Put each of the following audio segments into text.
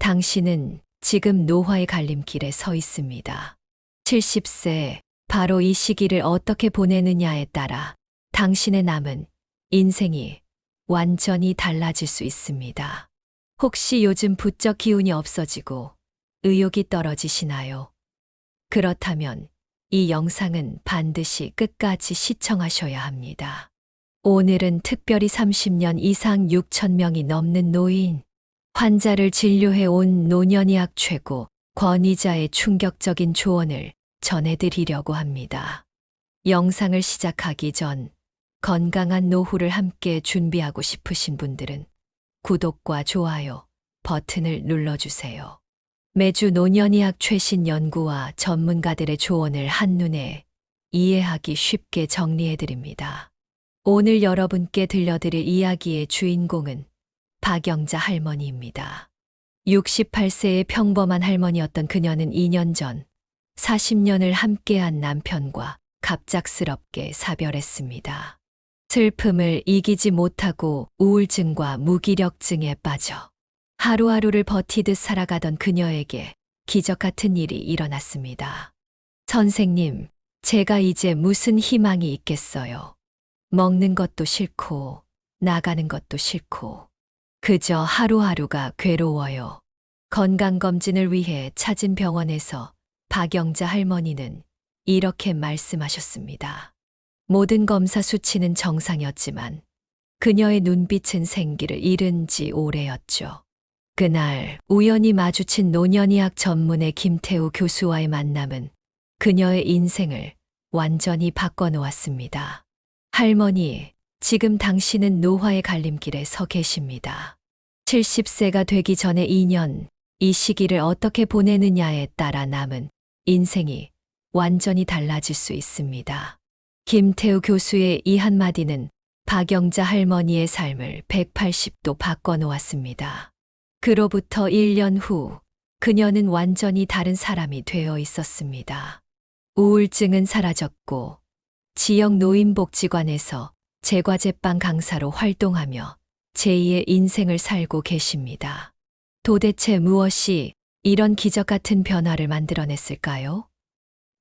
당신은 지금 노화의 갈림길에 서 있습니다. 70세, 바로 이 시기를 어떻게 보내느냐에 따라 당신의 남은 인생이 완전히 달라질 수 있습니다. 혹시 요즘 부쩍 기운이 없어지고 의욕이 떨어지시나요? 그렇다면 이 영상은 반드시 끝까지 시청하셔야 합니다. 오늘은 특별히 30년 이상 6천 명이 넘는 노인, 환자를 진료해 온 노년의학 최고 권위자의 충격적인 조언을 전해드리려고 합니다. 영상을 시작하기 전 건강한 노후를 함께 준비하고 싶으신 분들은 구독과 좋아요 버튼을 눌러주세요. 매주 노년의학 최신 연구와 전문가들의 조언을 한눈에 이해하기 쉽게 정리해드립니다. 오늘 여러분께 들려드릴 이야기의 주인공은 박영자 할머니입니다. 68세의 평범한 할머니였던 그녀는 2년 전 40년을 함께한 남편과 갑작스럽게 사별했습니다. 슬픔을 이기지 못하고 우울증과 무기력증에 빠져 하루하루를 버티듯 살아가던 그녀에게 기적 같은 일이 일어났습니다. 선생님, 제가 이제 무슨 희망이 있겠어요. 먹는 것도 싫고, 나가는 것도 싫고, 그저 하루하루가 괴로워요. 건강검진을 위해 찾은 병원에서 박영자 할머니는 이렇게 말씀하셨습니다. 모든 검사 수치는 정상이었지만 그녀의 눈빛은 생기를 잃은 지 오래였죠. 그날 우연히 마주친 노년의학 전문의 김태우 교수와의 만남은 그녀의 인생을 완전히 바꿔놓았습니다. 할머니, 지금 당신은 노화의 갈림길에 서 계십니다. 70세가 되기 전에 2년, 이 시기를 어떻게 보내느냐에 따라 남은 인생이 완전히 달라질 수 있습니다. 김태우 교수의 이 한마디는 박영자 할머니의 삶을 180도 바꿔놓았습니다. 그로부터 1년 후, 그녀는 완전히 다른 사람이 되어 있었습니다. 우울증은 사라졌고, 지역 노인복지관에서 제과제빵 강사로 활동하며 제2의 인생을 살고 계십니다. 도대체 무엇이 이런 기적 같은 변화를 만들어냈을까요?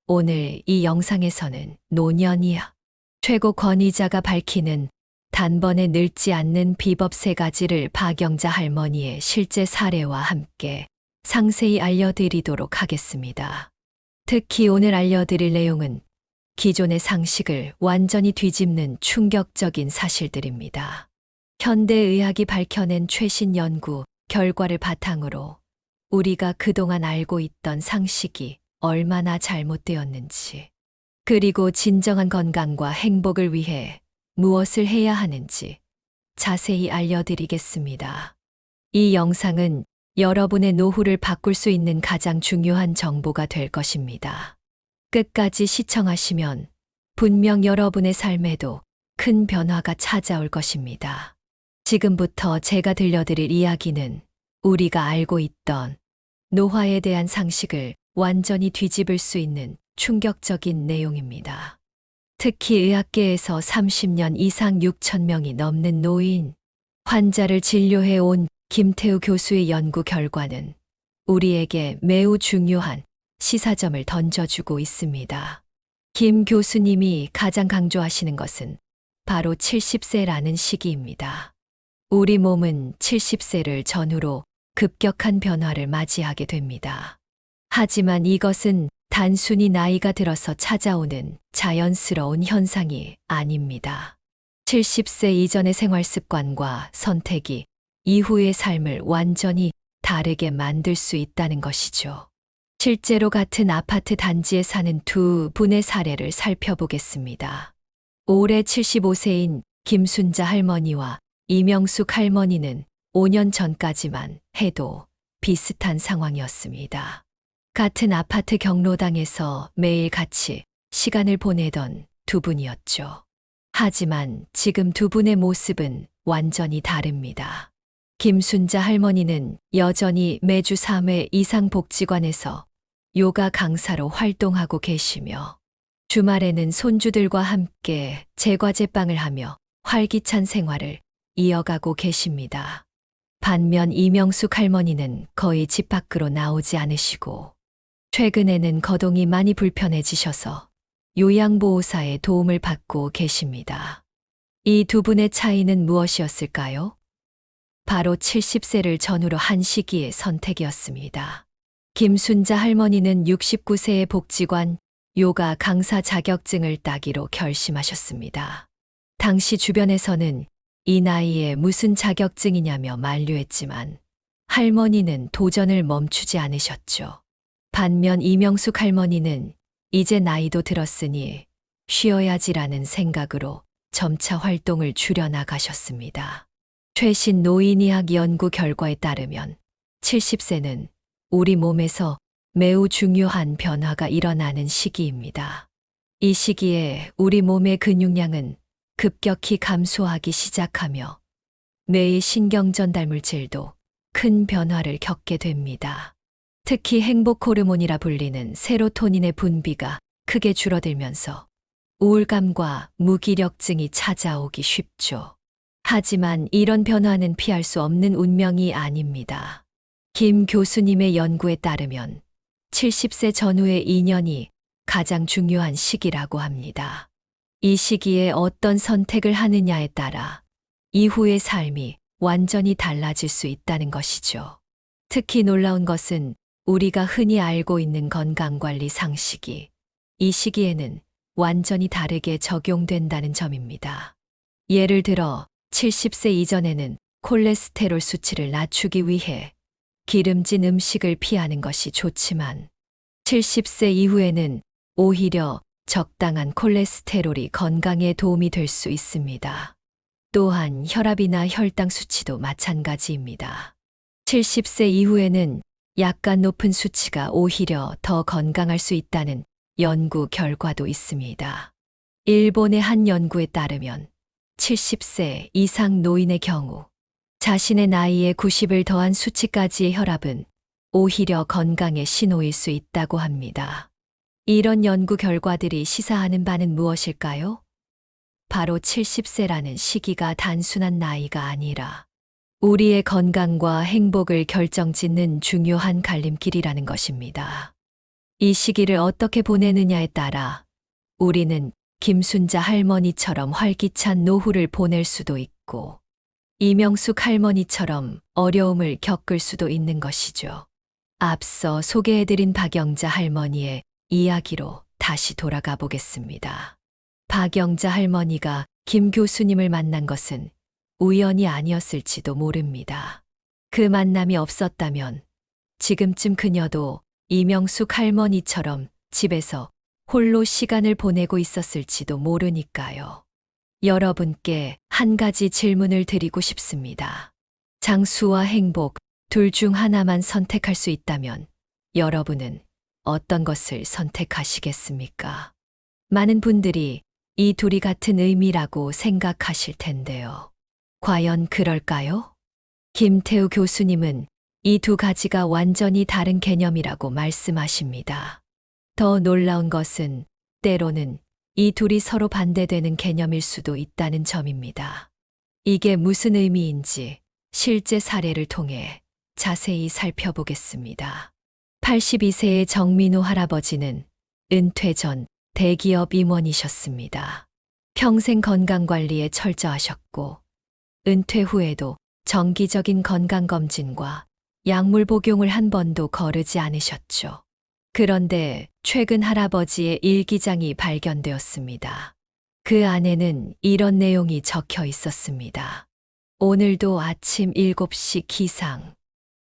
오늘 이 영상에서는 노년의학 최고 권위자가 밝히는 단번에 늙지 않는 비법 3가지를 박영자 할머니의 실제 사례와 함께 상세히 알려드리도록 하겠습니다. 특히 오늘 알려드릴 내용은 기존의 상식을 완전히 뒤집는 충격적인 사실들입니다. 현대의학이 밝혀낸 최신 연구 결과를 바탕으로 우리가 그동안 알고 있던 상식이 얼마나 잘못되었는지, 그리고 진정한 건강과 행복을 위해 무엇을 해야 하는지 자세히 알려드리겠습니다. 이 영상은 여러분의 노후를 바꿀 수 있는 가장 중요한 정보가 될 것입니다. 끝까지 시청하시면 분명 여러분의 삶에도 큰 변화가 찾아올 것입니다. 지금부터 제가 들려드릴 이야기는 우리가 알고 있던 노화에 대한 상식을 완전히 뒤집을 수 있는 충격적인 내용입니다. 특히 의학계에서 30년 이상 6천 명이 넘는 노인, 환자를 진료해 온 김태우 교수의 연구 결과는 우리에게 매우 중요한 시사점을 던져주고 있습니다. 김 교수님이 가장 강조하시는 것은 바로 70세라는 시기입니다. 우리 몸은 70세를 전후로 급격한 변화를 맞이하게 됩니다. 하지만 이것은 단순히 나이가 들어서 찾아오는 자연스러운 현상이 아닙니다. 70세 이전의 생활 습관과 선택이 이후의 삶을 완전히 다르게 만들 수 있다는 것이죠. 실제로 같은 아파트 단지에 사는 두 분의 사례를 살펴보겠습니다. 올해 75세인 김순자 할머니와 이명숙 할머니는 5년 전까지만 해도 비슷한 상황이었습니다. 같은 아파트 경로당에서 매일 같이 시간을 보내던 두 분이었죠. 하지만 지금 두 분의 모습은 완전히 다릅니다. 김순자 할머니는 여전히 매주 3회 이상 복지관에서 요가 강사로 활동하고 계시며 주말에는 손주들과 함께 제과제빵을 하며 활기찬 생활을 이어가고 계십니다. 반면 이명숙 할머니는 거의 집 밖으로 나오지 않으시고 최근에는 거동이 많이 불편해지셔서 요양보호사의 도움을 받고 계십니다. 이 두 분의 차이는 무엇이었을까요? 바로 70세를 전후로 한 시기의 선택이었습니다. 김순자 할머니는 69세의 복지관 요가 강사 자격증을 따기로 결심하셨습니다. 당시 주변에서는 이 나이에 무슨 자격증이냐며 만류했지만 할머니는 도전을 멈추지 않으셨죠. 반면 이명숙 할머니는 이제 나이도 들었으니 쉬어야지라는 생각으로 점차 활동을 줄여나가셨습니다. 최신 노인의학 연구 결과에 따르면 70세는 우리 몸에서 매우 중요한 변화가 일어나는 시기입니다. 이 시기에 우리 몸의 근육량은 급격히 감소하기 시작하며 뇌의 신경전달 물질도 큰 변화를 겪게 됩니다. 특히 행복 호르몬이라 불리는 세로토닌의 분비가 크게 줄어들면서 우울감과 무기력증이 찾아오기 쉽죠. 하지만 이런 변화는 피할 수 없는 운명이 아닙니다. 김 교수님의 연구에 따르면 70세 전후의 2년이 가장 중요한 시기라고 합니다. 이 시기에 어떤 선택을 하느냐에 따라 이후의 삶이 완전히 달라질 수 있다는 것이죠. 특히 놀라운 것은 우리가 흔히 알고 있는 건강관리 상식이 이 시기에는 완전히 다르게 적용된다는 점입니다. 예를 들어 70세 이전에는 콜레스테롤 수치를 낮추기 위해 기름진 음식을 피하는 것이 좋지만 70세 이후에는 오히려 적당한 콜레스테롤이 건강에 도움이 될 수 있습니다. 또한 혈압이나 혈당 수치도 마찬가지입니다. 70세 이후에는 약간 높은 수치가 오히려 더 건강할 수 있다는 연구 결과도 있습니다. 일본의 한 연구에 따르면 70세 이상 노인의 경우 자신의 나이에 90을 더한 수치까지의 혈압은 오히려 건강의 신호일 수 있다고 합니다. 이런 연구 결과들이 시사하는 바는 무엇일까요? 바로 70세라는 시기가 단순한 나이가 아니라 우리의 건강과 행복을 결정짓는 중요한 갈림길이라는 것입니다. 이 시기를 어떻게 보내느냐에 따라 우리는 김순자 할머니처럼 활기찬 노후를 보낼 수도 있고 이명숙 할머니처럼 어려움을 겪을 수도 있는 것이죠. 앞서 소개해드린 박영자 할머니의 이야기로 다시 돌아가 보겠습니다. 박영자 할머니가 김 교수님을 만난 것은 우연이 아니었을지도 모릅니다. 그 만남이 없었다면 지금쯤 그녀도 이명숙 할머니처럼 집에서 홀로 시간을 보내고 있었을지도 모르니까요. 여러분께 한 가지 질문을 드리고 싶습니다. 장수와 행복 둘 중 하나만 선택할 수 있다면 여러분은 어떤 것을 선택하시겠습니까? 많은 분들이 이 둘이 같은 의미라고 생각하실 텐데요. 과연 그럴까요? 김태우 교수님은 이 두 가지가 완전히 다른 개념이라고 말씀하십니다. 더 놀라운 것은 때로는 이 둘이 서로 반대되는 개념일 수도 있다는 점입니다. 이게 무슨 의미인지 실제 사례를 통해 자세히 살펴보겠습니다. 82세의 정민호 할아버지는 은퇴 전 대기업 임원이셨습니다. 평생 건강관리에 철저하셨고 은퇴 후에도 정기적인 건강검진과 약물 복용을 한 번도 거르지 않으셨죠. 그런데 최근 할아버지의 일기장이 발견되었습니다. 그 안에는 이런 내용이 적혀 있었습니다. 오늘도 아침 7시 기상,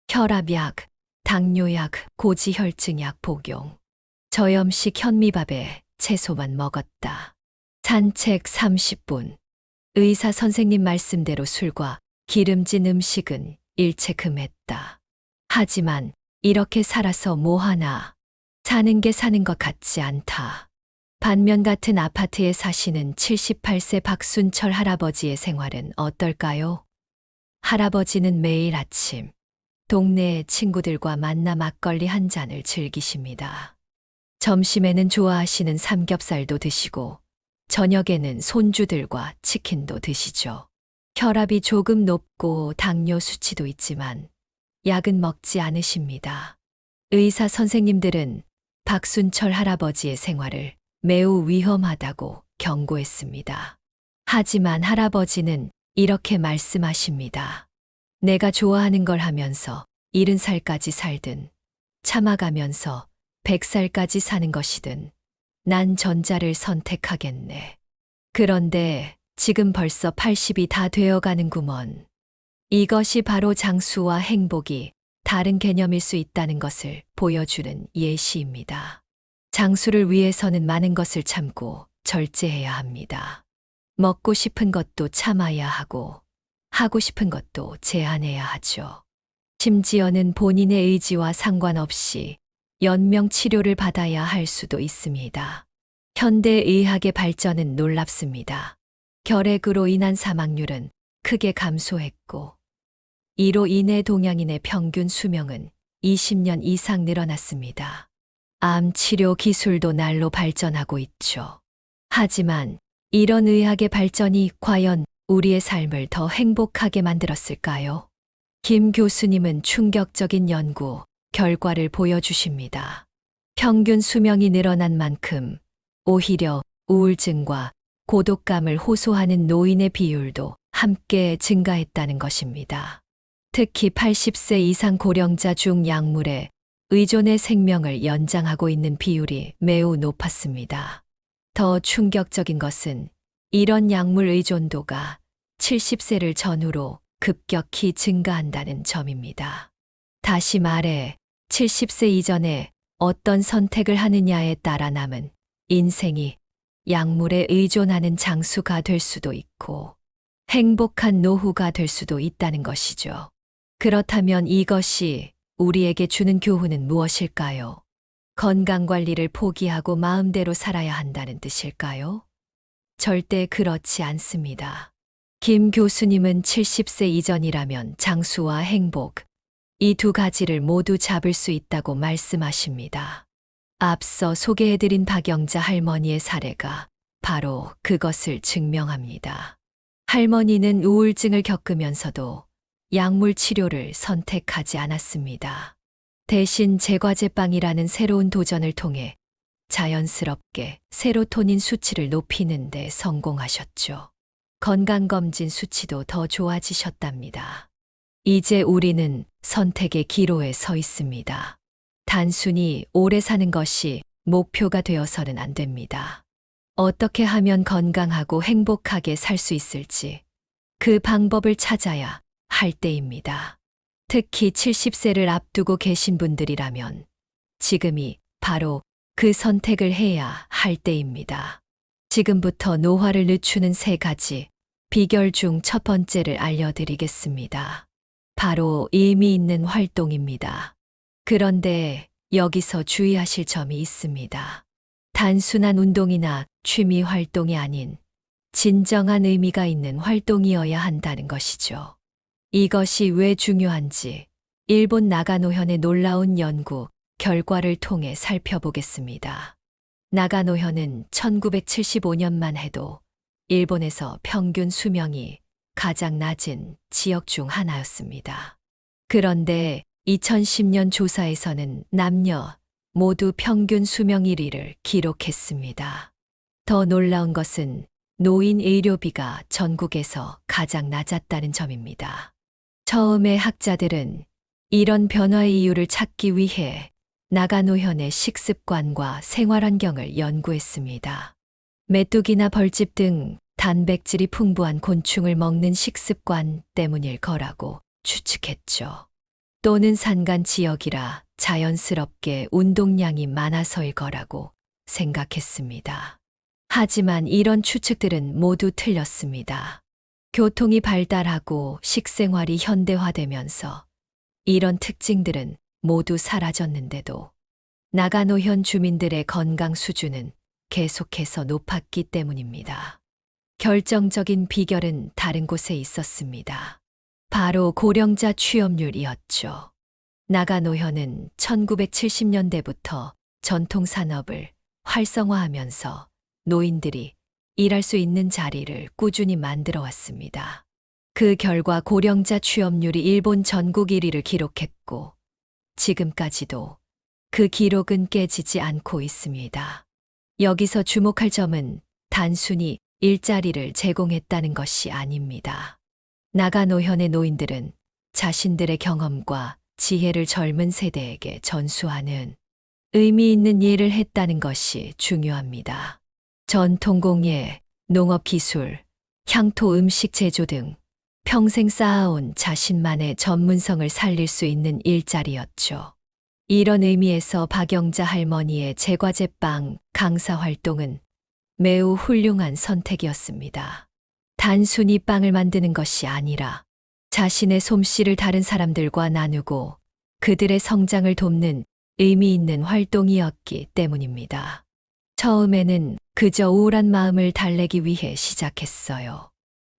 혈압약, 당뇨약, 고지혈증약 복용, 저염식 현미밥에 채소만 먹었다. 산책 30분, 의사 선생님 말씀대로 술과 기름진 음식은 일체 금했다. 하지만 이렇게 살아서 뭐하나, 사는 게 사는 것 같지 않다. 반면 같은 아파트에 사시는 78세 박순철 할아버지의 생활은 어떨까요? 할아버지는 매일 아침 동네의 친구들과 만나 막걸리 한 잔을 즐기십니다. 점심에는 좋아하시는 삼겹살도 드시고 저녁에는 손주들과 치킨도 드시죠. 혈압이 조금 높고 당뇨 수치도 있지만 약은 먹지 않으십니다. 의사 선생님들은 박순철 할아버지의 생활을 매우 위험하다고 경고했습니다. 하지만 할아버지는 이렇게 말씀하십니다. 내가 좋아하는 걸 하면서 70살까지 살든 참아가면서 100살까지 사는 것이든 난 전자를 선택하겠네. 그런데 지금 벌써 80이 다 되어 가는구먼. 이것이 바로 장수와 행복이 다른 개념일 수 있다는 것을 보여주는 예시입니다. 장수를 위해서는 많은 것을 참고 절제해야 합니다. 먹고 싶은 것도 참아야 하고, 하고 싶은 것도 제한해야 하죠. 심지어는 본인의 의지와 상관없이 연명 치료를 받아야 할 수도 있습니다. 현대의학의 발전은 놀랍습니다. 결핵으로 인한 사망률은 크게 감소했고, 이로 인해 동양인의 평균 수명은 20년 이상 늘어났습니다. 암 치료 기술도 날로 발전하고 있죠. 하지만 이런 의학의 발전이 과연 우리의 삶을 더 행복하게 만들었을까요? 김 교수님은 충격적인 연구 결과를 보여주십니다. 평균 수명이 늘어난 만큼 오히려 우울증과 고독감을 호소하는 노인의 비율도 함께 증가했다는 것입니다. 특히 80세 이상 고령자 중 약물에 의존해 생명을 연장하고 있는 비율이 매우 높았습니다. 더 충격적인 것은 이런 약물 의존도가 70세를 전후로 급격히 증가한다는 점입니다. 다시 말해 70세 이전에 어떤 선택을 하느냐에 따라 남은 인생이 약물에 의존하는 장수가 될 수도 있고 행복한 노후가 될 수도 있다는 것이죠. 그렇다면 이것이 우리에게 주는 교훈은 무엇일까요? 건강관리를 포기하고 마음대로 살아야 한다는 뜻일까요? 절대 그렇지 않습니다. 김 교수님은 70세 이전이라면 장수와 행복, 이 두 가지를 모두 잡을 수 있다고 말씀하십니다. 앞서 소개해드린 박영자 할머니의 사례가 바로 그것을 증명합니다. 할머니는 우울증을 겪으면서도 약물 치료를 선택하지 않았습니다. 대신 제과제빵이라는 새로운 도전을 통해 자연스럽게 세로토닌 수치를 높이는 데 성공하셨죠. 건강검진 수치도 더 좋아지셨답니다. 이제 우리는 선택의 기로에 서 있습니다. 단순히 오래 사는 것이 목표가 되어서는 안 됩니다. 어떻게 하면 건강하고 행복하게 살 수 있을지 그 방법을 찾아야 할 때입니다. 특히 70세를 앞두고 계신 분들이라면 지금이 바로 그 선택을 해야 할 때입니다. 지금부터 노화를 늦추는 3가지 비결 중 첫 번째를 알려드리겠습니다. 바로 의미 있는 활동입니다. 그런데 여기서 주의하실 점이 있습니다. 단순한 운동이나 취미 활동이 아닌 진정한 의미가 있는 활동이어야 한다는 것이죠. 이것이 왜 중요한지 일본 나가노현의 놀라운 연구 결과를 통해 살펴보겠습니다. 나가노현은 1975년만 해도 일본에서 평균 수명이 가장 낮은 지역 중 하나였습니다. 그런데 2010년 조사에서는 남녀 모두 평균 수명 1위를 기록했습니다. 더 놀라운 것은 노인 의료비가 전국에서 가장 낮았다는 점입니다. 처음에 학자들은 이런 변화의 이유를 찾기 위해 나가노현의 식습관과 생활환경을 연구했습니다. 메뚜기나 벌집 등 단백질이 풍부한 곤충을 먹는 식습관 때문일 거라고 추측했죠. 또는 산간 지역이라 자연스럽게 운동량이 많아서일 거라고 생각했습니다. 하지만 이런 추측들은 모두 틀렸습니다. 교통이 발달하고 식생활이 현대화되면서 이런 특징들은 모두 사라졌는데도 나가노현 주민들의 건강 수준은 계속해서 높았기 때문입니다. 결정적인 비결은 다른 곳에 있었습니다. 바로 고령자 취업률이었죠. 나가노현은 1970년대부터 전통산업을 활성화하면서 노인들이 일할 수 있는 자리를 꾸준히 만들어 왔습니다. 그 결과 고령자 취업률이 일본 전국 1위를 기록했고 지금까지도 그 기록은 깨지지 않고 있습니다. 여기서 주목할 점은 단순히 일자리를 제공했다는 것이 아닙니다. 나가 노현의 노인들은 자신들의 경험과 지혜를 젊은 세대에게 전수하는 의미 있는 일을 했다는 것이 중요합니다. 전통공예, 농업기술, 향토 음식 제조 등 평생 쌓아온 자신만의 전문성을 살릴 수 있는 일자리였죠. 이런 의미에서 박영자 할머니의 제과제빵 강사 활동은 매우 훌륭한 선택이었습니다. 단순히 빵을 만드는 것이 아니라 자신의 솜씨를 다른 사람들과 나누고 그들의 성장을 돕는 의미 있는 활동이었기 때문입니다. 처음에는 그저 우울한 마음을 달래기 위해 시작했어요.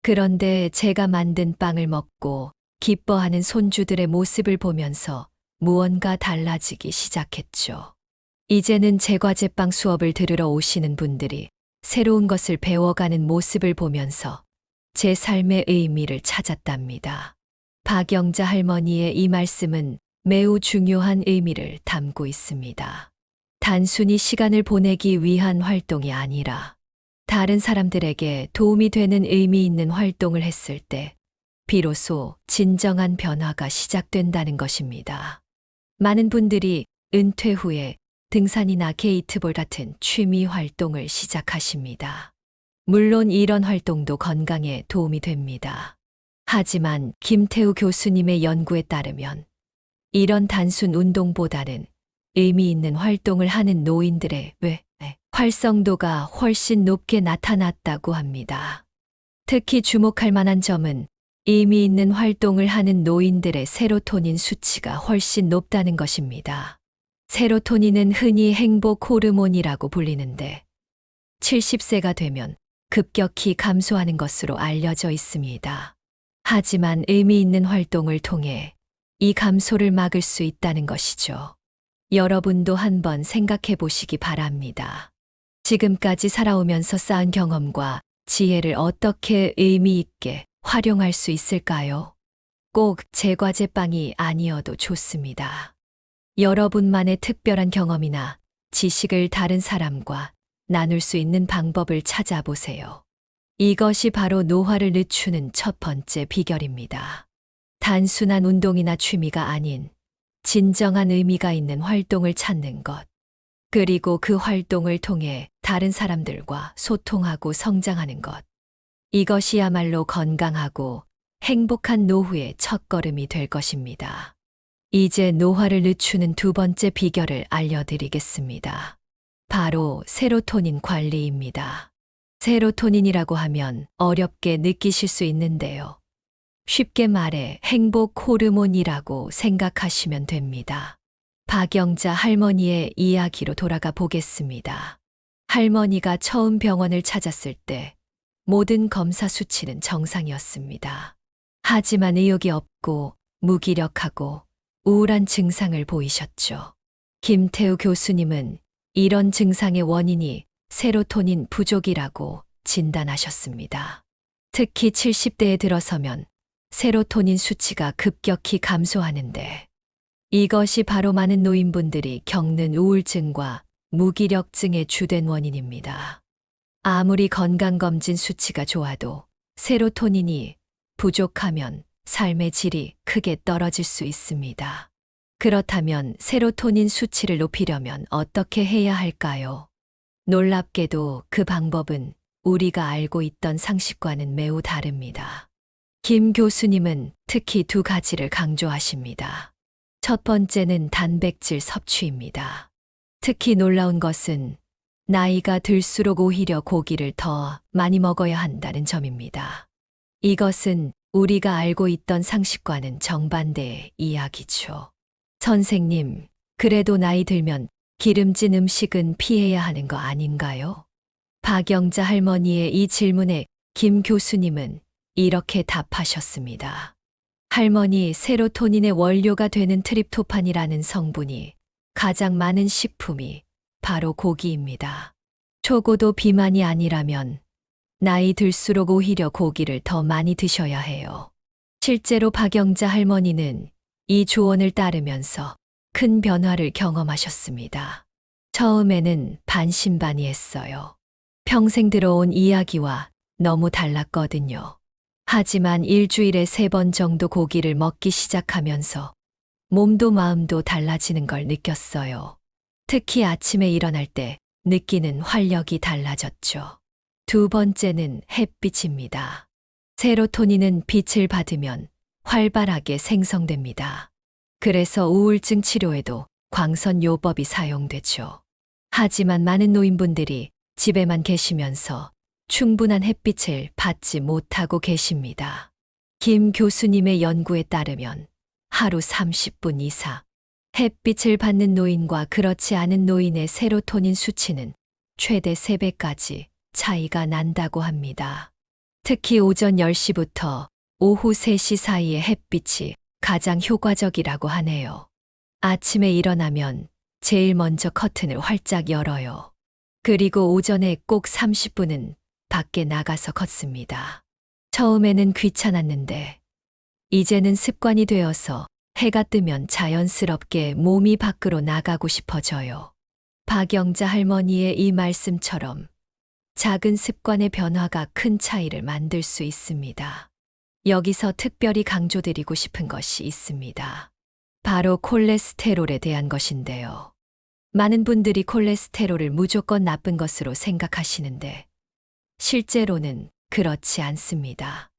그런데 제가 만든 빵을 먹고 기뻐하는 손주들의 모습을 보면서 무언가 달라지기 시작했죠. 이제는 제과제빵 수업을 들으러 오시는 분들이 새로운 것을 배워가는 모습을 보면서 제 삶의 의미를 찾았답니다. 박영자 할머니의 이 말씀은 매우 중요한 의미를 담고 있습니다. 단순히 시간을 보내기 위한 활동이 아니라 다른 사람들에게 도움이 되는 의미 있는 활동을 했을 때 비로소 진정한 변화가 시작된다는 것입니다. 많은 분들이 은퇴 후에 등산이나 게이트볼 같은 취미 활동을 시작하십니다. 물론 이런 활동도 건강에 도움이 됩니다. 하지만 김태우 교수님의 연구에 따르면 이런 단순 운동보다는 의미 있는 활동을 하는 노인들의 뇌 활성도가 훨씬 높게 나타났다고 합니다. 특히 주목할 만한 점은 의미 있는 활동을 하는 노인들의 세로토닌 수치가 훨씬 높다는 것입니다. 세로토닌은 흔히 행복 호르몬이라고 불리는데 70세가 되면 급격히 감소하는 것으로 알려져 있습니다. 하지만 의미 있는 활동을 통해 이 감소를 막을 수 있다는 것이죠. 여러분도 한번 생각해 보시기 바랍니다. 지금까지 살아오면서 쌓은 경험과 지혜를 어떻게 의미 있게 활용할 수 있을까요? 꼭 제과제빵이 아니어도 좋습니다. 여러분만의 특별한 경험이나 지식을 다른 사람과 나눌 수 있는 방법을 찾아보세요. 이것이 바로 노화를 늦추는 첫 번째 비결입니다. 단순한 운동이나 취미가 아닌 진정한 의미가 있는 활동을 찾는 것. 그리고 그 활동을 통해 다른 사람들과 소통하고 성장하는 것. 이것이야말로 건강하고 행복한 노후의 첫걸음이 될 것입니다. 이제 노화를 늦추는 두 번째 비결을 알려드리겠습니다. 바로 세로토닌 관리입니다. 세로토닌이라고 하면 어렵게 느끼실 수 있는데요. 쉽게 말해 행복 호르몬이라고 생각하시면 됩니다. 박영자 할머니의 이야기로 돌아가 보겠습니다. 할머니가 처음 병원을 찾았을 때 모든 검사 수치는 정상이었습니다. 하지만 의욕이 없고 무기력하고 우울한 증상을 보이셨죠. 김태우 교수님은 이런 증상의 원인이 세로토닌 부족이라고 진단하셨습니다. 특히 70대에 들어서면 세로토닌 수치가 급격히 감소하는데 이것이 바로 많은 노인분들이 겪는 우울증과 무기력증의 주된 원인입니다. 아무리 건강검진 수치가 좋아도 세로토닌이 부족하면 삶의 질이 크게 떨어질 수 있습니다. 그렇다면 세로토닌 수치를 높이려면 어떻게 해야 할까요? 놀랍게도 그 방법은 우리가 알고 있던 상식과는 매우 다릅니다. 김 교수님은 특히 두 가지를 강조하십니다. 첫 번째는 단백질 섭취입니다. 특히 놀라운 것은 나이가 들수록 오히려 고기를 더 많이 먹어야 한다는 점입니다. 이것은 우리가 알고 있던 상식과는 정반대의 이야기죠. 선생님, 그래도 나이 들면 기름진 음식은 피해야 하는 거 아닌가요? 박영자 할머니의 이 질문에 김 교수님은 이렇게 답하셨습니다. 할머니, 세로토닌의 원료가 되는 트립토판이라는 성분이 가장 많은 식품이 바로 고기입니다. 초고도 비만이 아니라면 나이 들수록 오히려 고기를 더 많이 드셔야 해요. 실제로 박영자 할머니는 이 조언을 따르면서 큰 변화를 경험하셨습니다. 처음에는 반신반의했어요. 평생 들어온 이야기와 너무 달랐거든요. 하지만 일주일에 3번 정도 고기를 먹기 시작하면서 몸도 마음도 달라지는 걸 느꼈어요. 특히 아침에 일어날 때 느끼는 활력이 달라졌죠. 두 번째는 햇빛입니다. 세로토닌은 빛을 받으면 활발하게 생성됩니다. 그래서 우울증 치료에도 광선 요법이 사용되죠. 하지만 많은 노인분들이 집에만 계시면서 충분한 햇빛을 받지 못하고 계십니다. 김 교수님의 연구에 따르면 하루 30분 이상 햇빛을 받는 노인과 그렇지 않은 노인의 세로토닌 수치는 최대 3배까지 차이가 난다고 합니다. 특히 오전 10시부터 오후 3시 사이의 햇빛이 가장 효과적이라고 하네요. 아침에 일어나면 제일 먼저 커튼을 활짝 열어요. 그리고 오전에 꼭 30분은 밖에 나가서 걷습니다. 처음에는 귀찮았는데 이제는 습관이 되어서 해가 뜨면 자연스럽게 몸이 밖으로 나가고 싶어져요. 박영자 할머니의 이 말씀처럼 작은 습관의 변화가 큰 차이를 만들 수 있습니다. 여기서 특별히 강조드리고 싶은 것이 있습니다. 바로 콜레스테롤에 대한 것인데요. 많은 분들이 콜레스테롤을 무조건 나쁜 것으로 생각하시는데 실제로는 그렇지 않습니다.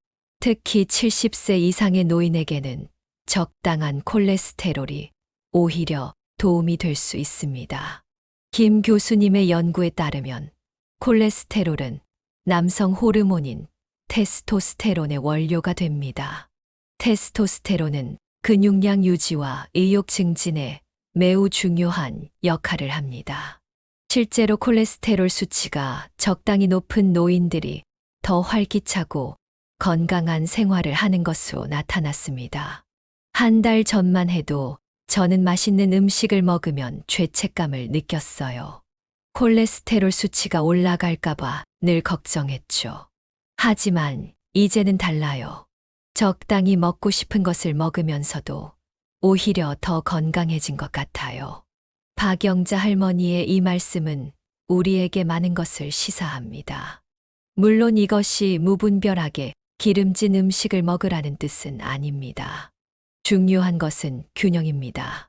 특히 70세 이상의 노인에게는 적당한 콜레스테롤이 오히려 도움이 될 수 있습니다. 김 교수님의 연구에 따르면 콜레스테롤은 남성 호르몬인 테스토스테론의 원료가 됩니다. 테스토스테론은 근육량 유지와 의욕 증진에 매우 중요한 역할을 합니다. 실제로 콜레스테롤 수치가 적당히 높은 노인들이 더 활기차고 건강한 생활을 하는 것으로 나타났습니다. 한 달 전만 해도 저는 맛있는 음식을 먹으면 죄책감을 느꼈어요. 콜레스테롤 수치가 올라갈까봐 늘 걱정했죠. 하지만 이제는 달라요. 적당히 먹고 싶은 것을 먹으면서도 오히려 더 건강해진 것 같아요. 박영자 할머니의 이 말씀은 우리에게 많은 것을 시사합니다. 물론 이것이 무분별하게 기름진 음식을 먹으라는 뜻은 아닙니다. 중요한 것은 균형입니다.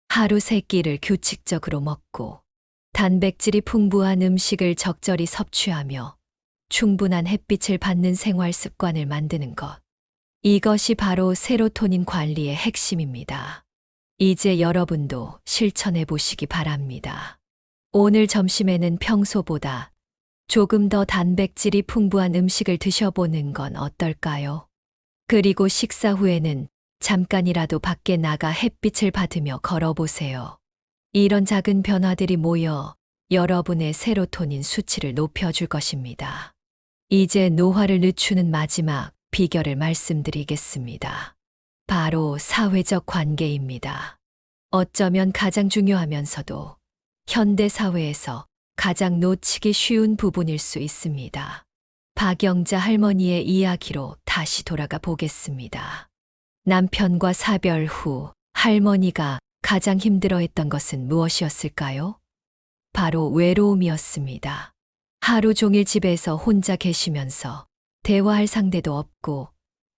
하루 3끼를 규칙적으로 먹고 단백질이 풍부한 음식을 적절히 섭취하며 충분한 햇빛을 받는 생활 습관을 만드는 것. 이것이 바로 세로토닌 관리의 핵심입니다. 이제 여러분도 실천해 보시기 바랍니다. 오늘 점심에는 평소보다 조금 더 단백질이 풍부한 음식을 드셔보는 건 어떨까요? 그리고 식사 후에는 잠깐이라도 밖에 나가 햇빛을 받으며 걸어보세요. 이런 작은 변화들이 모여 여러분의 세로토닌 수치를 높여줄 것입니다. 이제 노화를 늦추는 마지막 비결을 말씀드리겠습니다. 바로 사회적 관계입니다. 어쩌면 가장 중요하면서도 현대 사회에서 가장 놓치기 쉬운 부분일 수 있습니다. 박영자 할머니의 이야기로 다시 돌아가 보겠습니다. 남편과 사별 후 할머니가 가장 힘들어했던 것은 무엇이었을까요? 바로 외로움이었습니다. 하루 종일 집에서 혼자 계시면서 대화할 상대도 없고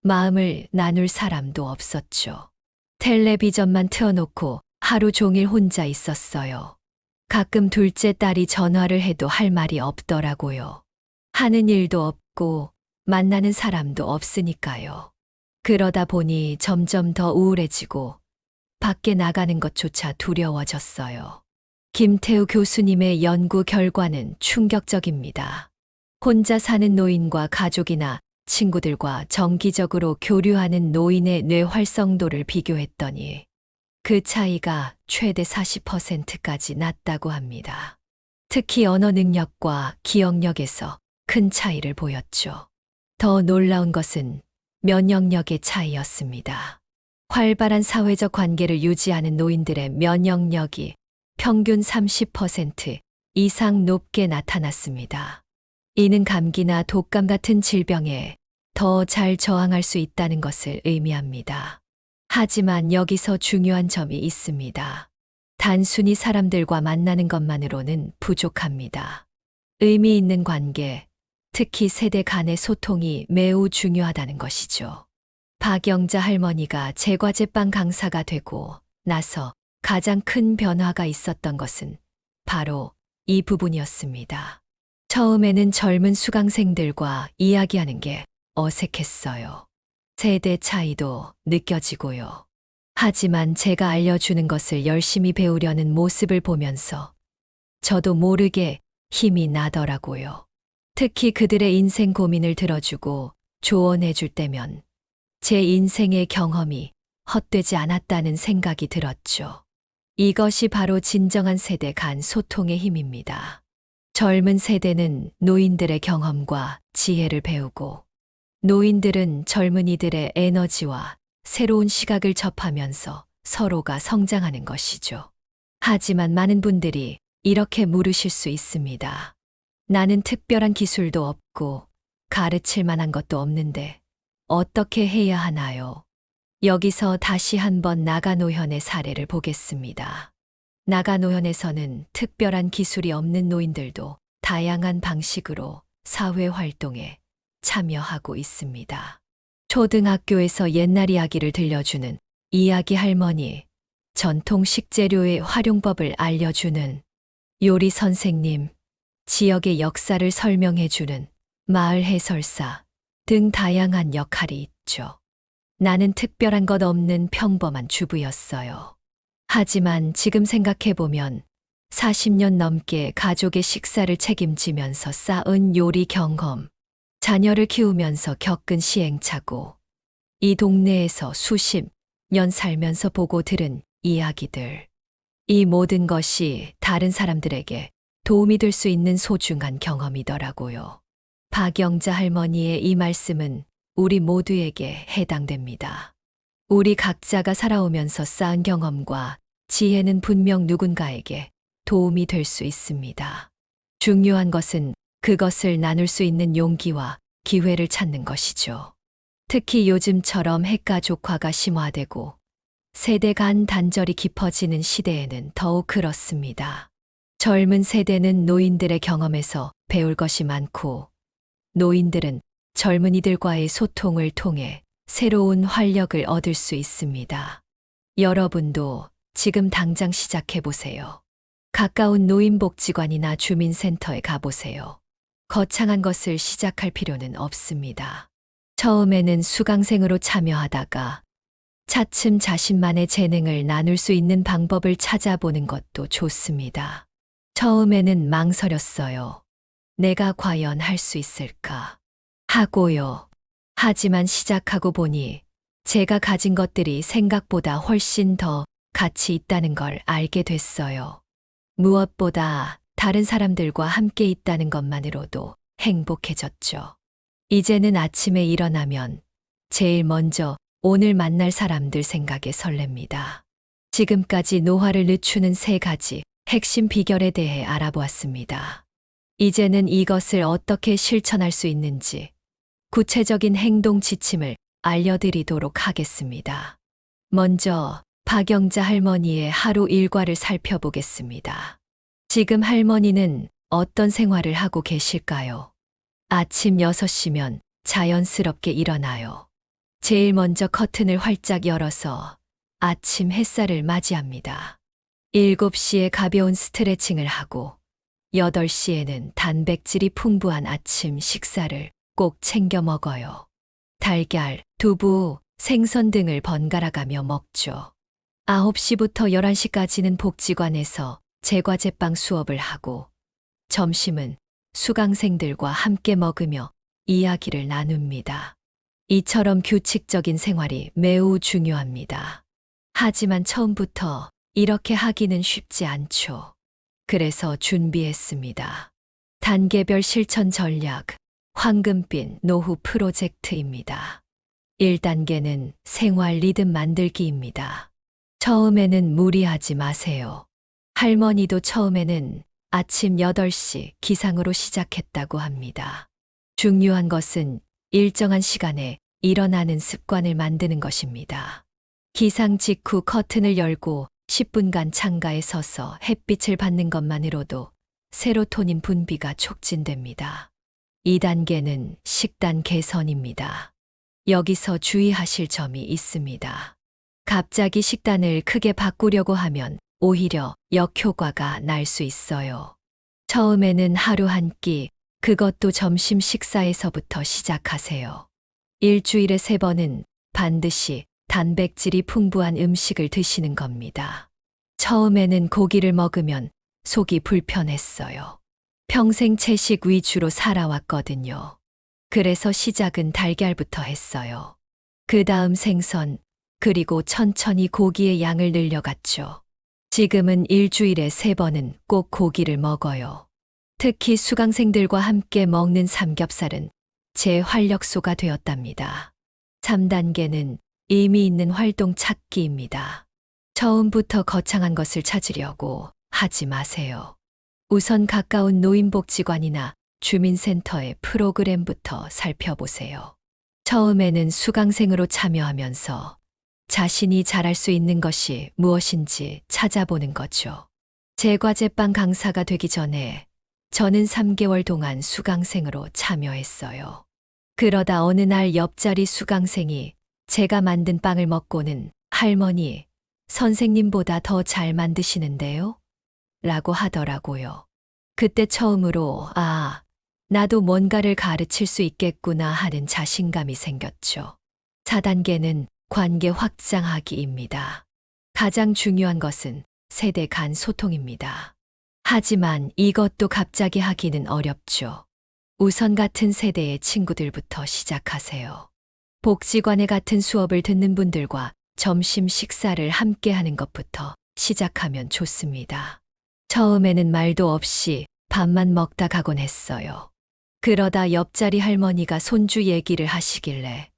마음을 나눌 사람도 없었죠. 텔레비전만 틀어놓고 하루 종일 혼자 있었어요. 가끔 둘째 딸이 전화를 해도 할 말이 없더라고요. 하는 일도 없고 만나는 사람도 없으니까요. 그러다 보니 점점 더 우울해지고 밖에 나가는 것조차 두려워졌어요. 김태우 교수님의 연구 결과는 충격적입니다. 혼자 사는 노인과 가족이나 친구들과 정기적으로 교류하는 노인의 뇌 활성도를 비교했더니 그 차이가 최대 40%까지 났다고 합니다. 특히 언어 능력과 기억력에서 큰 차이를 보였죠. 더 놀라운 것은 면역력의 차이였습니다. 활발한 사회적 관계를 유지하는 노인들의 면역력이 평균 30% 이상 높게 나타났습니다. 이는 감기나 독감 같은 질병에 더 잘 저항할 수 있다는 것을 의미합니다. 하지만 여기서 중요한 점이 있습니다. 단순히 사람들과 만나는 것만으로는 부족합니다. 의미 있는 관계, 특히 세대 간의 소통이 매우 중요하다는 것이죠. 박영자 할머니가 제과제빵 강사가 되고 나서 가장 큰 변화가 있었던 것은 바로 이 부분이었습니다. 처음에는 젊은 수강생들과 이야기하는 게 어색했어요. 세대 차이도 느껴지고요. 하지만 제가 알려주는 것을 열심히 배우려는 모습을 보면서 저도 모르게 힘이 나더라고요. 특히 그들의 인생 고민을 들어주고 조언해 줄 때면 제 인생의 경험이 헛되지 않았다는 생각이 들었죠. 이것이 바로 진정한 세대 간 소통의 힘입니다. 젊은 세대는 노인들의 경험과 지혜를 배우고 노인들은 젊은이들의 에너지와 새로운 시각을 접하면서 서로가 성장하는 것이죠. 하지만 많은 분들이 이렇게 물으실 수 있습니다. 나는 특별한 기술도 없고 가르칠 만한 것도 없는데 어떻게 해야 하나요? 여기서 다시 한번 나가노현의 사례를 보겠습니다. 나가노현에서는 특별한 기술이 없는 노인들도 다양한 방식으로 사회 활동에 참여하고 있습니다. 초등학교에서 옛날 이야기를 들려주는 이야기 할머니, 전통 식재료의 활용법을 알려주는 요리 선생님, 지역의 역사를 설명해주는 마을 해설사 등 다양한 역할이 있죠. 나는 특별한 것 없는 평범한 주부였어요. 하지만 지금 생각해보면 40년 넘게 가족의 식사를 책임지면서 쌓은 요리 경험, 자녀를 키우면서 겪은 시행착오, 이 동네에서 수십 년 살면서 보고 들은 이야기들, 이 모든 것이 다른 사람들에게 도움이 될 수 있는 소중한 경험이더라고요. 박영자 할머니의 이 말씀은 우리 모두에게 해당됩니다. 우리 각자가 살아오면서 쌓은 경험과 지혜는 분명 누군가에게 도움이 될 수 있습니다. 중요한 것은 그것을 나눌 수 있는 용기와 기회를 찾는 것이죠. 특히 요즘처럼 핵가족화가 심화되고 세대 간 단절이 깊어지는 시대에는 더욱 그렇습니다. 젊은 세대는 노인들의 경험에서 배울 것이 많고 노인들은 젊은이들과의 소통을 통해 새로운 활력을 얻을 수 있습니다. 여러분도 지금 당장 시작해 보세요. 가까운 노인복지관이나 주민센터에 가보세요. 거창한 것을 시작할 필요는 없습니다. 처음에는 수강생으로 참여하다가 차츰 자신만의 재능을 나눌 수 있는 방법을 찾아보는 것도 좋습니다. 처음에는 망설였어요. 내가 과연 할 수 있을까? 하고요. 하지만 시작하고 보니 제가 가진 것들이 생각보다 훨씬 더 가치 있다는 걸 알게 됐어요. 무엇보다 다른 사람들과 함께 있다는 것만으로도 행복해졌죠. 이제는 아침에 일어나면 제일 먼저 오늘 만날 사람들 생각에 설렙니다. 지금까지 노화를 늦추는 3가지 핵심 비결에 대해 알아보았습니다. 이제는 이것을 어떻게 실천할 수 있는지 구체적인 행동 지침을 알려드리도록 하겠습니다. 먼저 박영자 할머니의 하루 일과를 살펴보겠습니다. 지금 할머니는 어떤 생활을 하고 계실까요? 아침 6시면 자연스럽게 일어나요. 제일 먼저 커튼을 활짝 열어서 아침 햇살을 맞이합니다. 7시에 가벼운 스트레칭을 하고 8시에는 단백질이 풍부한 아침 식사를 꼭 챙겨 먹어요. 달걀, 두부, 생선 등을 번갈아가며 먹죠. 9시부터 11시까지는 복지관에서 제과제빵 수업을 하고 점심은 수강생들과 함께 먹으며 이야기를 나눕니다. 이처럼 규칙적인 생활이 매우 중요합니다. 하지만 처음부터 이렇게 하기는 쉽지 않죠. 그래서 준비했습니다. 단계별 실천 전략, 황금빛 노후 프로젝트입니다. 1단계는 생활 리듬 만들기입니다. 처음에는 무리하지 마세요. 할머니도 처음에는 아침 8시 기상으로 시작했다고 합니다. 중요한 것은 일정한 시간에 일어나는 습관을 만드는 것입니다. 기상 직후 커튼을 열고 10분간 창가에 서서 햇빛을 받는 것만으로도 세로토닌 분비가 촉진됩니다. 2단계는 식단 개선입니다. 여기서 주의하실 점이 있습니다. 갑자기 식단을 크게 바꾸려고 하면 오히려 역효과가 날 수 있어요. 처음에는 하루 한 끼, 그것도 점심 식사에서부터 시작하세요. 일주일에 3번은 반드시 단백질이 풍부한 음식을 드시는 겁니다. 처음에는 고기를 먹으면 속이 불편했어요. 평생 채식 위주로 살아왔거든요. 그래서 시작은 달걀부터 했어요. 그 다음 생선, 그리고 천천히 고기의 양을 늘려갔죠. 지금은 일주일에 3번은 꼭 고기를 먹어요. 특히 수강생들과 함께 먹는 삼겹살은 제 활력소가 되었답니다. 3단계는 의미 있는 활동 찾기입니다. 처음부터 거창한 것을 찾으려고 하지 마세요. 우선 가까운 노인복지관이나 주민센터의 프로그램부터 살펴보세요. 처음에는 수강생으로 참여하면서 자신이 잘할 수 있는 것이 무엇인지 찾아보는 거죠. 제과제빵 강사가 되기 전에 저는 3개월 동안 수강생으로 참여했어요. 그러다 어느 날 옆자리 수강생이 제가 만든 빵을 먹고는 할머니, 선생님보다 더 잘 만드시는데요? 라고 하더라고요. 그때 처음으로 나도 뭔가를 가르칠 수 있겠구나 하는 자신감이 생겼죠. 4단계는 관계 확장하기입니다. 가장 중요한 것은 세대 간 소통입니다. 하지만 이것도 갑자기 하기는 어렵죠. 우선 같은 세대의 친구들부터 시작하세요. 복지관에 같은 수업을 듣는 분들과 점심 식사를 함께 하는 것부터 시작하면 좋습니다. 처음에는 말도 없이 밥만 먹다 가곤 했어요. 그러다 옆자리 할머니가 손주 얘기를 하시길래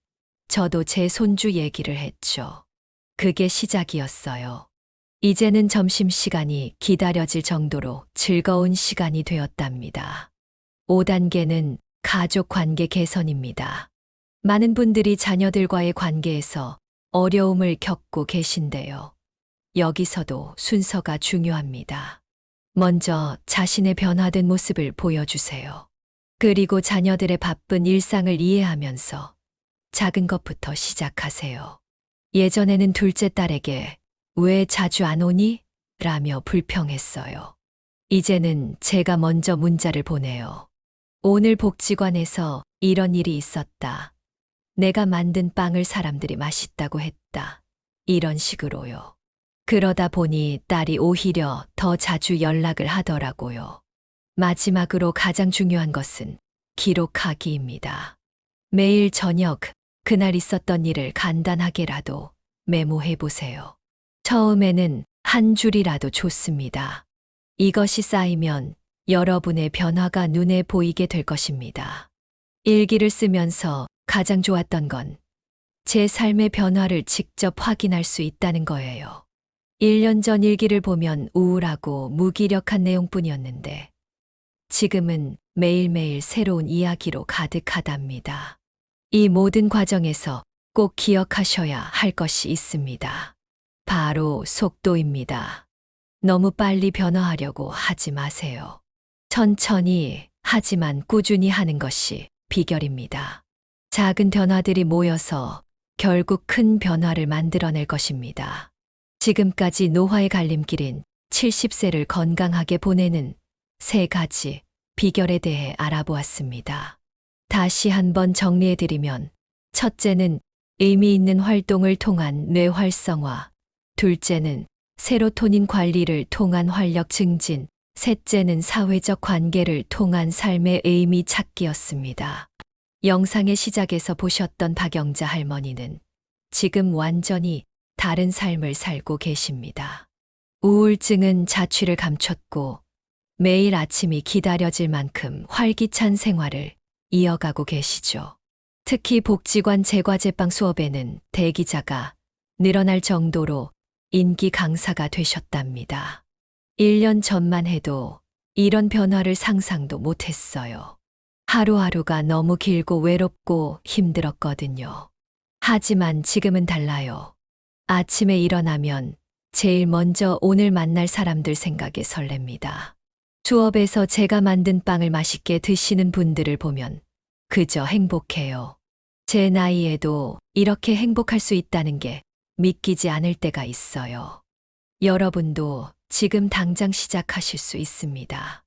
저도 제 손주 얘기를 했죠. 그게 시작이었어요. 이제는 점심시간이 기다려질 정도로 즐거운 시간이 되었답니다. 5단계는 가족 관계 개선입니다. 많은 분들이 자녀들과의 관계에서 어려움을 겪고 계신데요. 여기서도 순서가 중요합니다. 먼저 자신의 변화된 모습을 보여주세요. 그리고 자녀들의 바쁜 일상을 이해하면서 작은 것부터 시작하세요. 예전에는 둘째 딸에게 왜 자주 안 오니? 라며 불평했어요. 이제는 제가 먼저 문자를 보내요. 오늘 복지관에서 이런 일이 있었다. 내가 만든 빵을 사람들이 맛있다고 했다. 이런 식으로요. 그러다 보니 딸이 오히려 더 자주 연락을 하더라고요. 마지막으로 가장 중요한 것은 기록하기입니다. 매일 저녁, 그날 있었던 일을 간단하게라도 메모해 보세요. 처음에는 한 줄이라도 좋습니다. 이것이 쌓이면 여러분의 변화가 눈에 보이게 될 것입니다. 일기를 쓰면서 가장 좋았던 건 제 삶의 변화를 직접 확인할 수 있다는 거예요. 1년 전 일기를 보면 우울하고 무기력한 내용뿐이었는데 지금은 매일매일 새로운 이야기로 가득하답니다. 이 모든 과정에서 꼭 기억하셔야 할 것이 있습니다. 바로 속도입니다. 너무 빨리 변화하려고 하지 마세요. 천천히 하지만 꾸준히 하는 것이 비결입니다. 작은 변화들이 모여서 결국 큰 변화를 만들어낼 것입니다. 지금까지 노화의 갈림길인 70세를 건강하게 보내는 3가지 비결에 대해 알아보았습니다. 다시 한번 정리해드리면, 첫째는 의미 있는 활동을 통한 뇌 활성화, 둘째는 세로토닌 관리를 통한 활력 증진, 셋째는 사회적 관계를 통한 삶의 의미 찾기였습니다. 영상의 시작에서 보셨던 박영자 할머니는 지금 완전히 다른 삶을 살고 계십니다. 우울증은 자취를 감췄고 매일 아침이 기다려질 만큼 활기찬 생활을 이어가고 계시죠. 특히 복지관 제과제빵 수업에는 대기자가 늘어날 정도로 인기 강사가 되셨답니다. 1년 전만 해도 이런 변화를 상상도 못했어요. 하루하루가 너무 길고 외롭고 힘들었거든요. 하지만 지금은 달라요. 아침에 일어나면 제일 먼저 오늘 만날 사람들 생각에 설렙니다. 수업에서 제가 만든 빵을 맛있게 드시는 분들을 보면 그저 행복해요. 제 나이에도 이렇게 행복할 수 있다는 게 믿기지 않을 때가 있어요. 여러분도 지금 당장 시작하실 수 있습니다.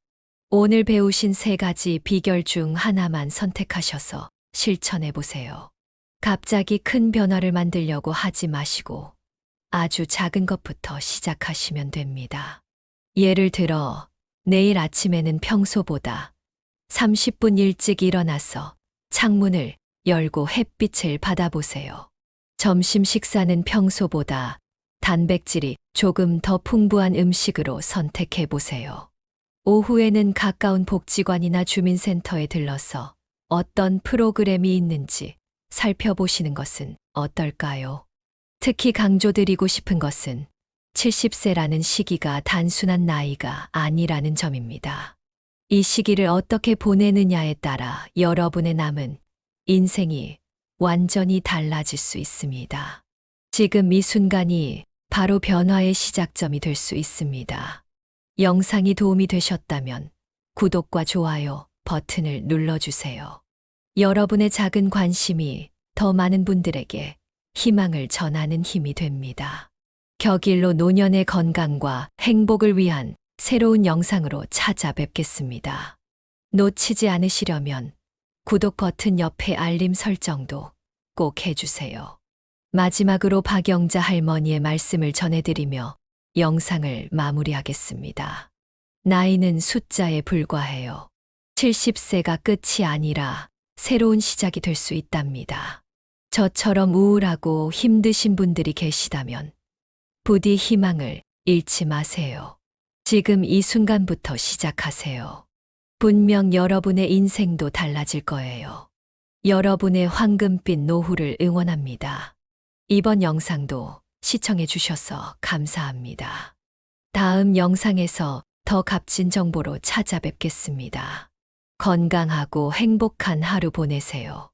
오늘 배우신 3가지 비결 중 하나만 선택하셔서 실천해 보세요. 갑자기 큰 변화를 만들려고 하지 마시고 아주 작은 것부터 시작하시면 됩니다. 예를 들어 내일 아침에는 평소보다 30분 일찍 일어나서 창문을 열고 햇빛을 받아보세요. 점심 식사는 평소보다 단백질이 조금 더 풍부한 음식으로 선택해 보세요. 오후에는 가까운 복지관이나 주민센터에 들러서 어떤 프로그램이 있는지 살펴보시는 것은 어떨까요? 특히 강조드리고 싶은 것은 70세라는 시기가 단순한 나이가 아니라는 점입니다. 이 시기를 어떻게 보내느냐에 따라 여러분의 남은 인생이 완전히 달라질 수 있습니다. 지금 이 순간이 바로 변화의 시작점이 될 수 있습니다. 영상이 도움이 되셨다면 구독과 좋아요 버튼을 눌러주세요. 여러분의 작은 관심이 더 많은 분들에게 희망을 전하는 힘이 됩니다. 격일로 노년의 건강과 행복을 위한 새로운 영상으로 찾아뵙겠습니다. 놓치지 않으시려면 구독 버튼 옆에 알림 설정도 꼭 해주세요. 마지막으로 박영자 할머니의 말씀을 전해드리며 영상을 마무리하겠습니다. 나이는 숫자에 불과해요. 70세가 끝이 아니라 새로운 시작이 될 수 있답니다. 저처럼 우울하고 힘드신 분들이 계시다면 부디 희망을 잃지 마세요. 지금 이 순간부터 시작하세요. 분명 여러분의 인생도 달라질 거예요. 여러분의 황금빛 노후를 응원합니다. 이번 영상도 시청해 주셔서 감사합니다. 다음 영상에서 더 값진 정보로 찾아뵙겠습니다. 건강하고 행복한 하루 보내세요.